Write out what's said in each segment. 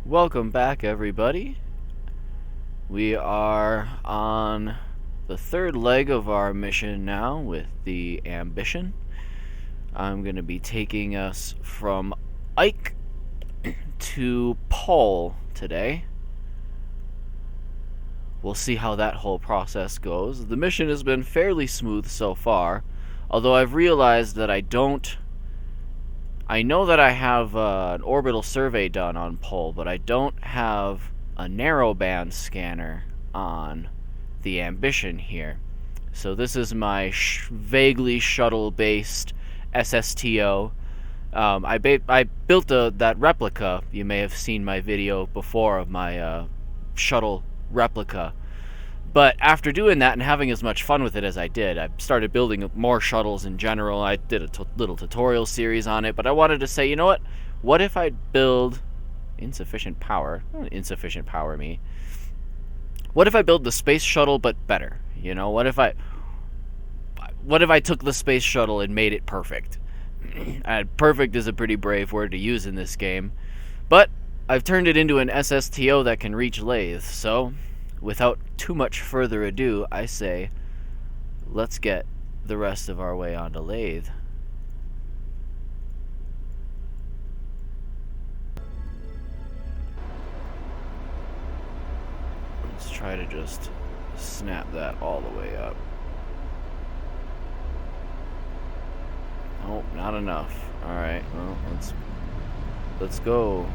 Welcome back, everybody. We are on the third leg of our mission now with the Ambition. I'm going to be taking us from Ike to Paul today. We'll see how that whole process goes. The mission has been fairly smooth so far, although I've realized that I know that I have an orbital survey done on Pole, but I don't have a narrowband scanner on the Ambition here. So this is my vaguely shuttle-based SSTO. I built that replica. You may have seen my video before of my shuttle replica. But after doing that and having as much fun with it as I did, I started building more shuttles in general. I did a little tutorial series on it, but I wanted to say, you know what? What if I build insufficient power? Insufficient power me. What if I build the space shuttle but better? You know, what if I took the space shuttle and made it perfect? Perfect is a pretty brave word to use in this game, but I've turned it into an SSTO that can reach Laythe, so without too much further ado, I say, let's get the rest of our way onto Laythe. Let's try to just snap that all the way up. Oh, not enough. Alright, well, let's go.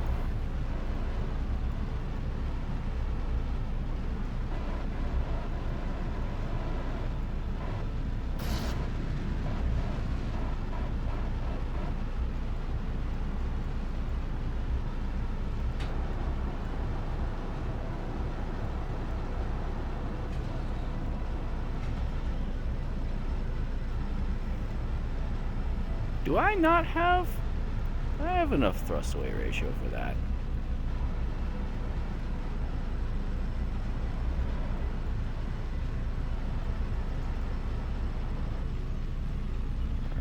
Do I not have... I have enough thrust away ratio for that.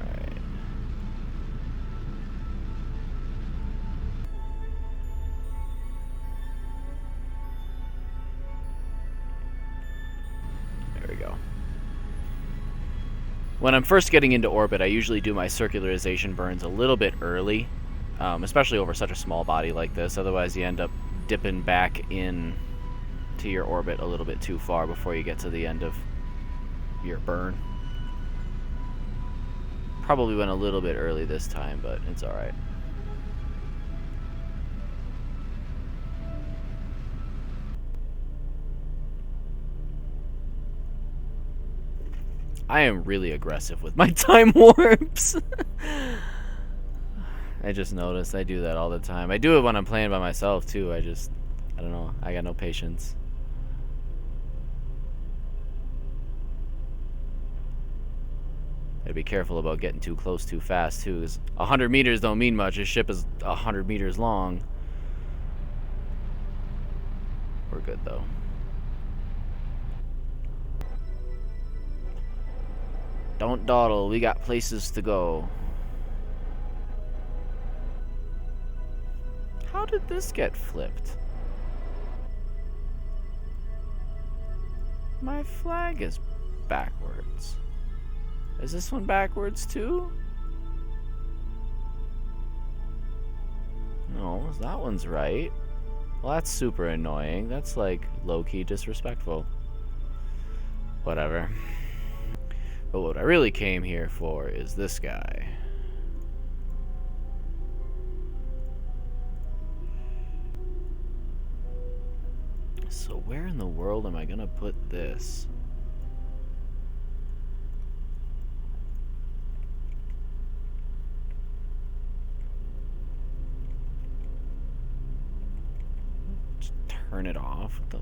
Alright. There we go. When I'm first getting into orbit, I usually do my circularization burns a little bit early, especially over such a small body like this. Otherwise, you end up dipping back in to your orbit a little bit too far before you get to the end of your burn. Probably went a little bit early this time, but it's alright. I am really aggressive with my time warps. I just noticed I do that all the time. I do it when I'm playing by myself too. I don't know. I got no patience. Gotta be careful about getting too close too fast too, because 100 meters don't mean much. This ship is 100 meters long. We're good though. Don't dawdle, we got places to go. How did this get flipped? My flag is backwards. Is this one backwards too? No, that one's right. Well, that's super annoying. That's like low-key disrespectful. Whatever. But what I really came here for is this guy. So where in the world am I gonna put this? Just turn it off. What the...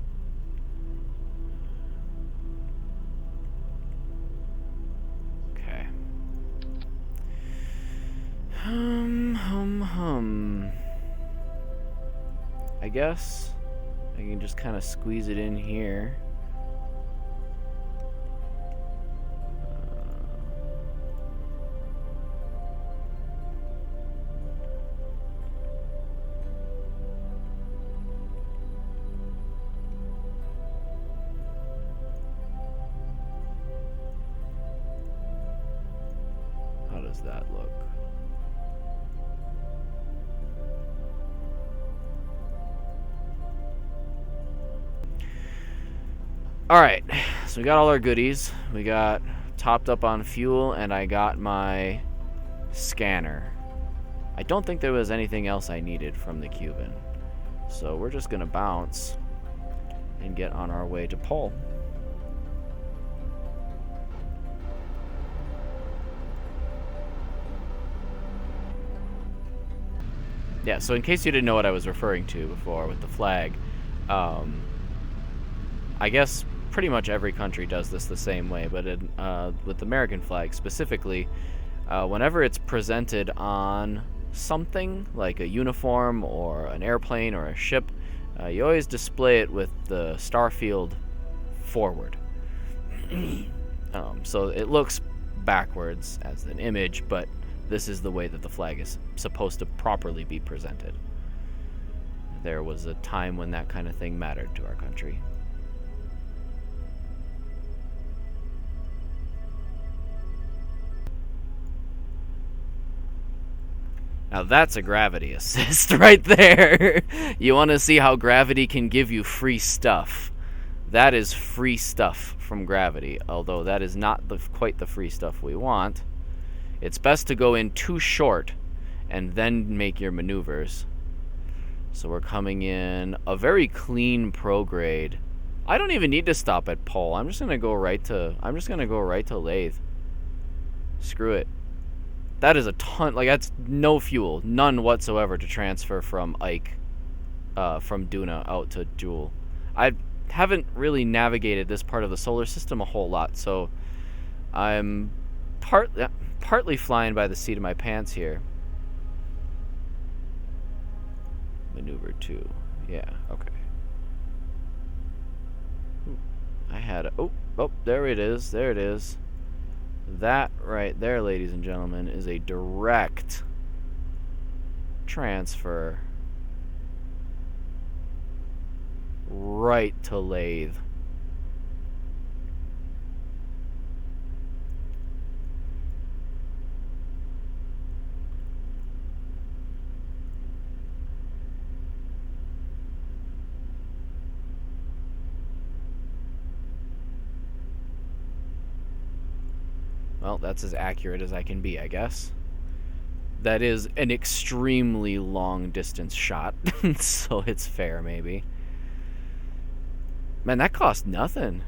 I guess I can just kind of squeeze it in here. Alright, so we got all our goodies. We got topped up on fuel, and I got my scanner. I don't think there was anything else I needed from the Cuban. So we're just gonna bounce and get on our way to Pole. Yeah, so in case you didn't know what I was referring to before with the flag, I guess pretty much every country does this the same way, but with the American flag specifically, whenever it's presented on something like a uniform or an airplane or a ship, you always display it with the star field forward. So it looks backwards as an image, but this is the way that the flag is supposed to properly be presented. There was a time when that kind of thing mattered to our country. Now that's a gravity assist right there. You want to see how gravity can give you free stuff. That is free stuff from gravity, although that is not quite the free stuff we want. It's best to go in too short and then make your maneuvers. So we're coming in a very clean prograde. I don't even need to stop at Pole. I'm just gonna go right to Laythe. Screw it. That is a ton, like that's no fuel, none whatsoever to transfer from Ike, from Duna out to Joule. I haven't really navigated this part of the solar system a whole lot, so I'm partly flying by the seat of my pants here. Maneuver 2, yeah, okay. I had a, oh, there it is, there it is. That right there, ladies and gentlemen, is a direct transfer right to Laythe. Well, that's as accurate as I can be, I guess. That is an extremely long distance shot, so it's fair, maybe. Man, that cost nothing.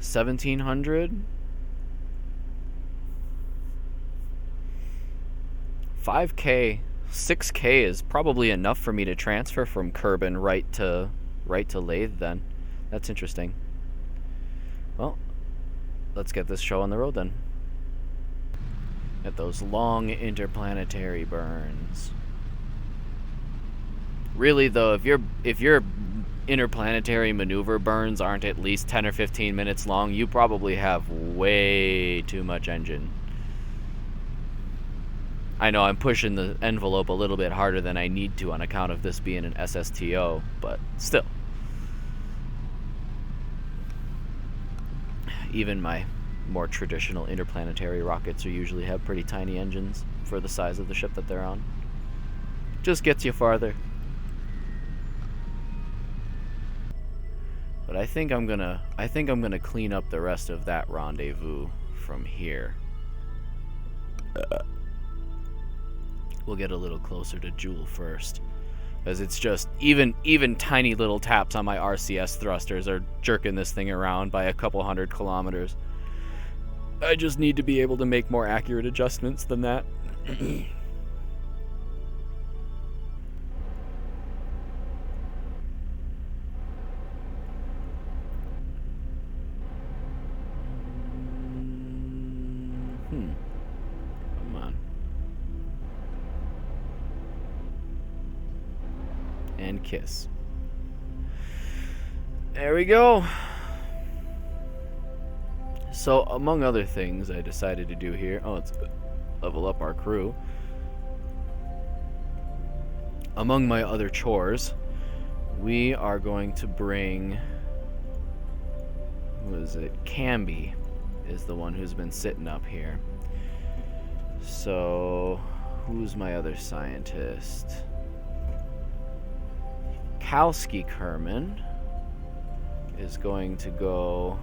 1,700. 5K, 6K is probably enough for me to transfer from Kerman right to Laythe. Then, that's interesting. Well, let's get this show on the road then. At those long interplanetary burns. Really though, if your interplanetary maneuver burns aren't at least 10 or 15 minutes long, you probably have way too much engine. I know I'm pushing the envelope a little bit harder than I need to on account of this being an SSTO, but still. Even my more traditional interplanetary rockets usually have pretty tiny engines for the size of the ship that they're on. Just gets you farther. But I think I'm gonna clean up the rest of that rendezvous from here. We'll get a little closer to Joule first, because it's just even tiny little taps on my RCS thrusters are jerking this thing around by a couple hundred kilometers. I just need to be able to make more accurate adjustments than that. Come on. And kiss. There we go. So, among other things I decided to do here... Oh, let's level up our crew. Among my other chores, we are going to bring... What is it? Camby is the one who's been sitting up here. So, who's my other scientist? Edlu Kerman. is going to go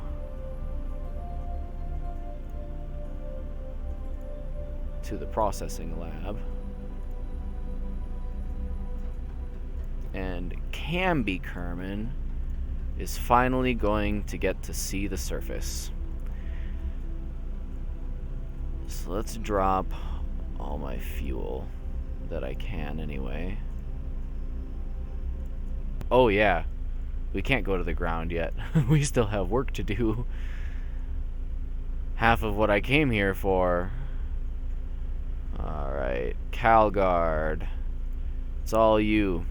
to the processing lab. And Edlu Kerman is finally going to get to see the surface. So let's drop all my fuel that I can anyway. Oh yeah, we can't go to the ground yet. We still have work to do. Half of what I came here for. Alright, Calguard. It's all you.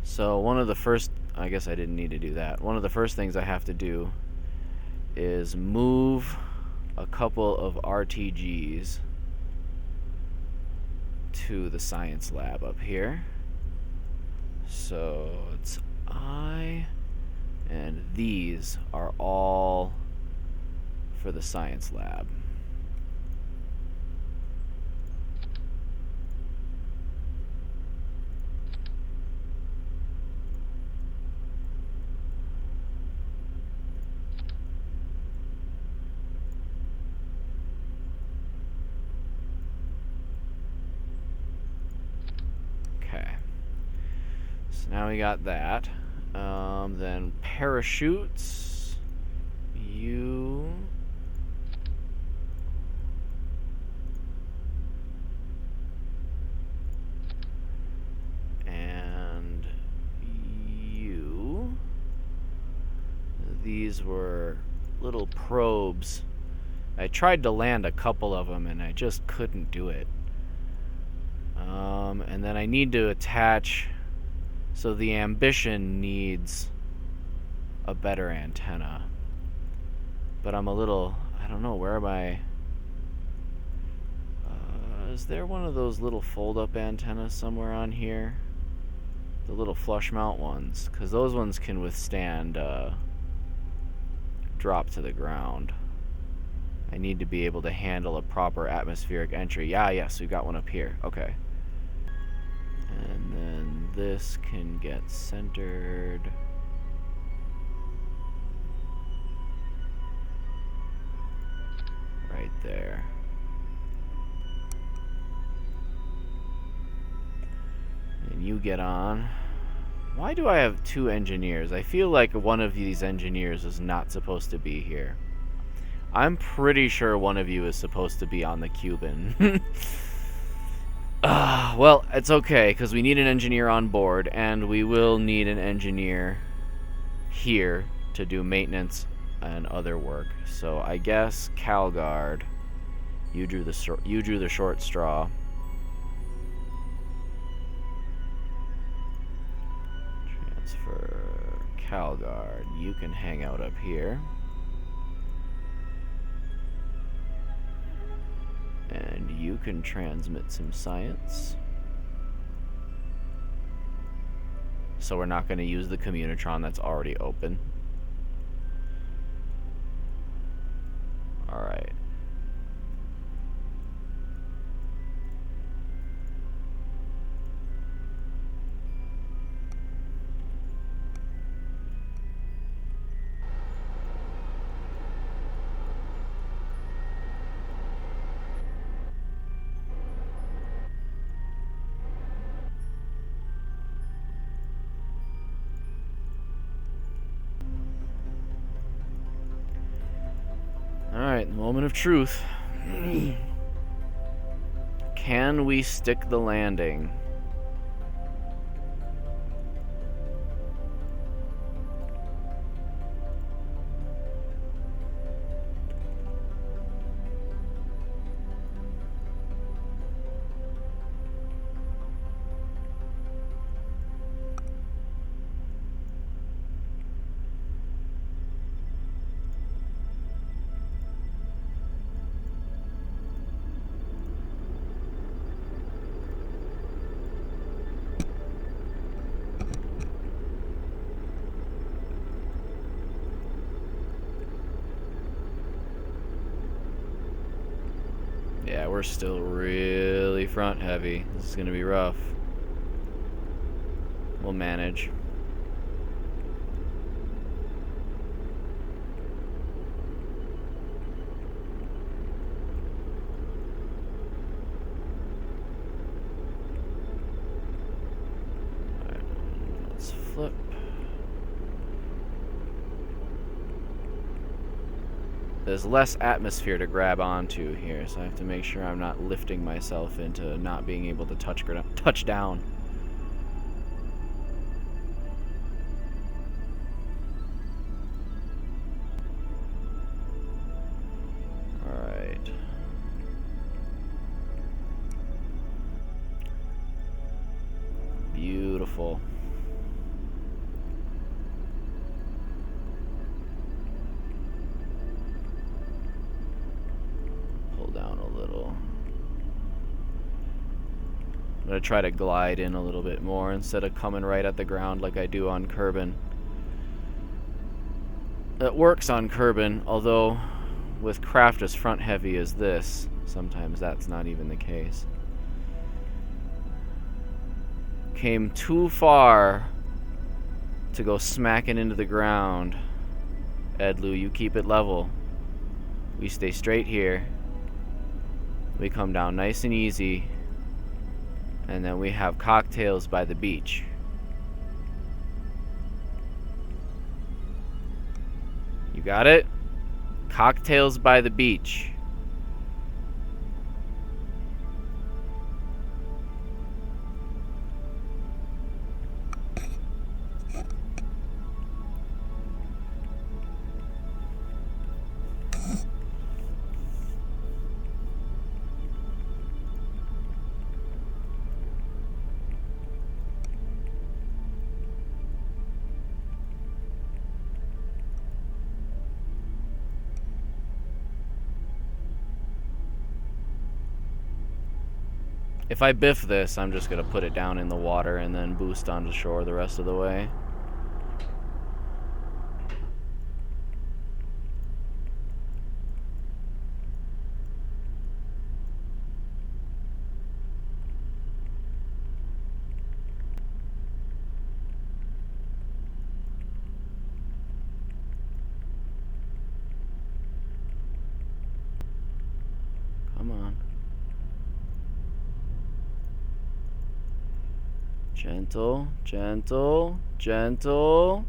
So one of the first, I guess I didn't need to do that. One of the first things I have to do is move a couple of RTGs to the science lab up here. So it's and these are all for the science lab. Now we got that. Then parachutes. You. And you. These were little probes. I tried to land a couple of them and I just couldn't do it. And then I need to attach. So the Ambition needs a better antenna. But I'm a little, I don't know, where am I? Is there one of those little fold-up antennas somewhere on here? The little flush mount ones, because those ones can withstand drop to the ground. I need to be able to handle a proper atmospheric entry. Yes, we've got one up here. Okay. And then this can get centered. Right there. And you get on. Why do I have two engineers? I feel like one of these engineers is not supposed to be here. I'm pretty sure one of you is supposed to be on the Cuban. Well, it's okay, because we need an engineer on board, and we will need an engineer here to do maintenance and other work. So I guess Calguard, you drew the short straw. Transfer Calguard. You can hang out up here. And you can transmit some science. So we're not going to use the communitron that's already open. Alright. Alright, the moment of truth. Can we stick the landing? Yeah, we're still really front heavy. This is gonna be rough. We'll manage. flip. There's less atmosphere to grab onto here, so I have to make sure I'm not lifting myself into not being able to touch down. Alright. Beautiful. Down a little. I'm gonna try to glide in a little bit more instead of coming right at the ground like I do on Kerbin. That works on Kerbin, although with craft as front heavy as this, sometimes that's not even the case. Came too far to go smacking into the ground. Edlu, you keep it level. We stay straight here. We come down nice and easy, and then we have cocktails by the beach. You got it? Cocktails by the beach. If I biff this, I'm just gonna put it down in the water and then boost onto shore the rest of the way. Come on. Gentle, gentle, gentle.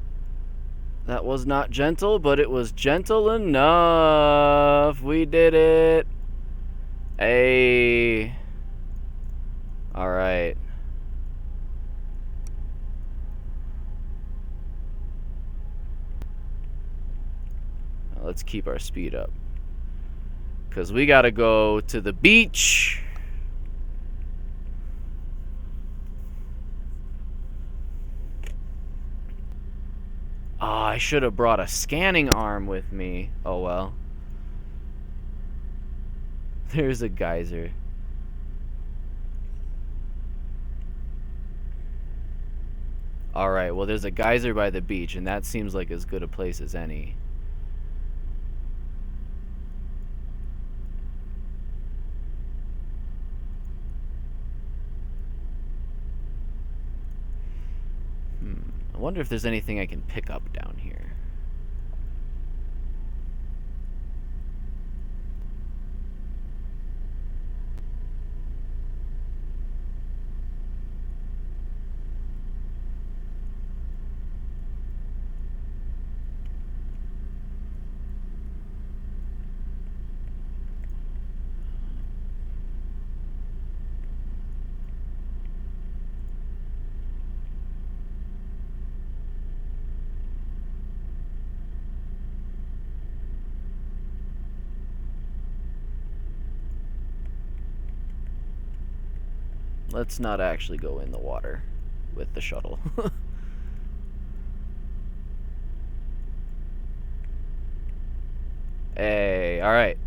That was not gentle, but it was gentle enough. We did it. Hey. All right. Now let's keep our speed up, because we gotta go to the beach. Oh, I should have brought a scanning arm with me. Oh well. There's a geyser. Alright, well there's a geyser by the beach, and that seems like as good a place as any. I wonder if there's anything I can pick up down here. Let's not actually go in the water with the shuttle. Hey, alright.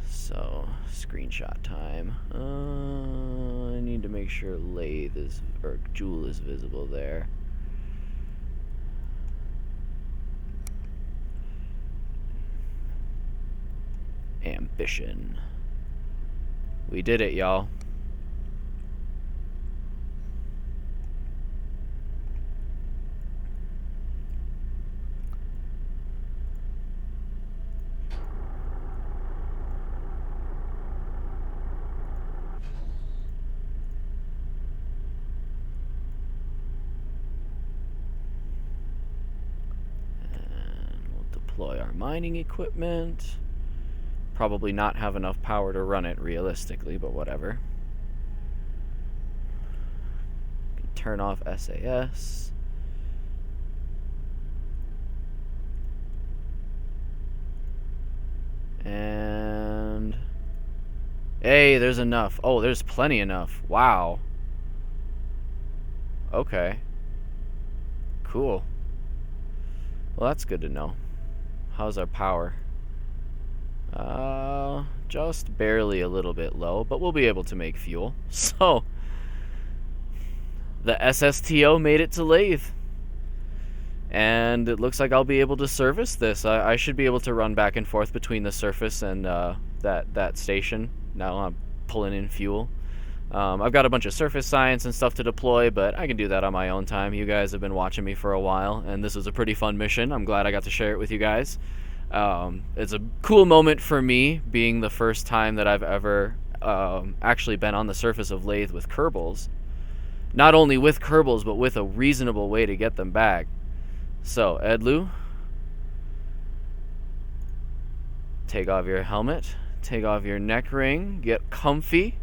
So, screenshot time. I need to make sure Laythe is, or Jewel is visible there. Ambition. We did it, y'all. deploy our mining equipment. Probably not have enough power to run it realistically, but whatever. Turn off SAS. And hey, there's enough. Oh, there's plenty enough. Wow. Okay. Cool. Well, that's good to know. How's our power? Just barely a little bit low, but we'll be able to make fuel. So, the SSTO made it to Laythe. And it looks like I'll be able to service this. I should be able to run back and forth between the surface and that station. Now I'm pulling in fuel. I've got a bunch of surface science and stuff to deploy, but I can do that on my own time. You guys have been watching me for a while, and this was a pretty fun mission. I'm glad I got to share it with you guys. It's a cool moment for me, being the first time that I've ever actually been on the surface of Laythe with Kerbals. Not only with Kerbals, but with a reasonable way to get them back. So, Edlu, take off your helmet, take off your neck ring, get comfy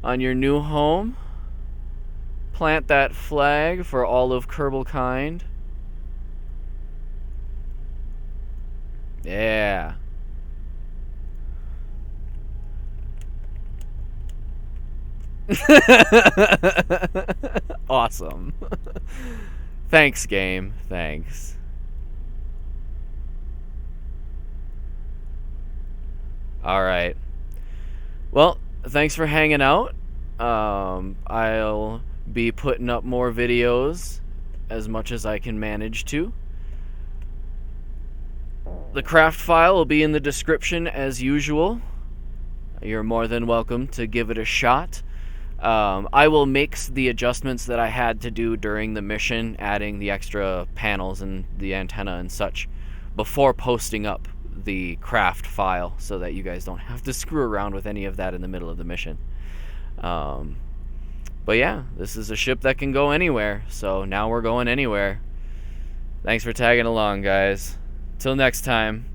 on your new home, plant that flag for all of Kerbal kind. Yeah. Awesome. Thanks, game. Thanks. Alright. Well, thanks for hanging out. I'll be putting up more videos as much as I can manage to. The craft file will be in the description as usual. You're more than welcome to give it a shot. I will make the adjustments that I had to do during the mission, adding the extra panels and the antenna and such, before posting up the craft file, so that you guys don't have to screw around with any of that in the middle of the mission. But yeah, this is a ship that can go anywhere, so now we're going anywhere. Thanks for tagging along, guys. Till next time.